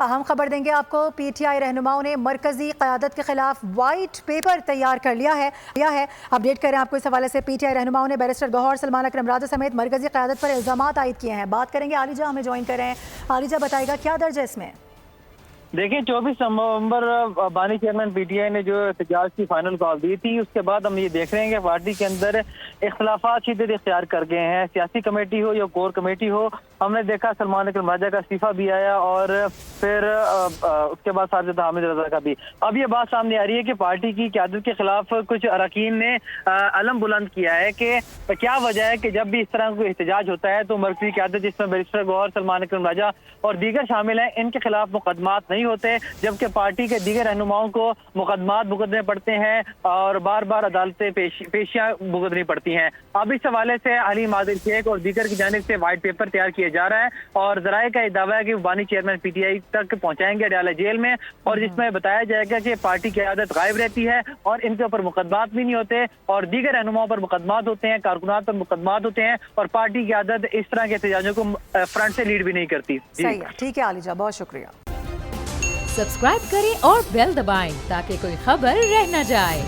اہم خبر دیں گے آپ کو، پی ٹی آئی رہنماؤں نے مرکزی قیادت کے خلاف وائٹ پیپر تیار کر لیا ہے۔ اپڈیٹ کریں آپ کو اس حوالے سے، پی ٹی آئی رہنماؤں نے بیرسٹر گوہر، سلمان اکرم راجہ سمیت مرکزی قیادت پر الزامات عائد کیے ہیں۔ بات کریں گے، عالیجہ ہمیں جوائن کر رہے ہیں۔ عالیجہ بتائے گا کیا درج ہے اس میں؟ دیکھیں 24 نومبر بانی چیئرمین پی ٹی آئی نے جو احتجاج کی فائنل کال دی تھی، اس کے بعد ہم یہ دیکھ رہے ہیں کہ پارٹی کے اندر اختلافات شدت اختیار کر گئے ہیں۔ سیاسی کمیٹی ہو یا کور کمیٹی ہو، ہم نے دیکھا سلمان اکرم راجہ کا استعفیٰ بھی آیا اور پھر اس کے بعد صاحب حامد رضا کا بھی۔ اب یہ بات سامنے آ رہی ہے کہ پارٹی کی قیادت کے خلاف کچھ اراکین نے علم بلند کیا ہے کہ کیا وجہ ہے کہ جب بھی اس طرح کوئی احتجاج ہوتا ہے تو مرکزی قیادت، جس میں بیرسٹر گوہر، سلمان اکرم راجہ اور دیگر شامل ہیں، ان کے خلاف مقدمات نہیں ہوتے، جبکہ پارٹی کے دیگر رہنماؤں کو مقدمے پڑتے ہیں اور بار بار عدالتیں پیشیاں بھگتنی پڑتی ہیں۔ اب اس حوالے سے حلیم عادل شیخ اور دیگر کی جانب سے وائٹ پیپر تیار کیا جا رہا ہے اور ذرائع کا یہ دعویٰ ہے کہ وہ بانی چیئرمین پی ٹی آئی تک پہنچائیں گے اڈیالہ جیل میں، اور جس میں بتایا جائے گا کہ پارٹی کی قیادت غائب رہتی ہے اور ان کے اوپر مقدمات بھی نہیں ہوتے اور دیگر رہنماؤں پر مقدمات ہوتے ہیں، کارکنات پر مقدمات ہوتے ہیں، اور پارٹی کی قیادت اس طرح کے احتجاجوں کو فرنٹ سے لیڈ بھی نہیں کرتی۔ صحیح ہے، ٹھیک ہے عالیجہ، بہت شکریہ۔ سبسکرائب کریں اور بیل دبائیں تاکہ کوئی خبر رہ نہ جائے۔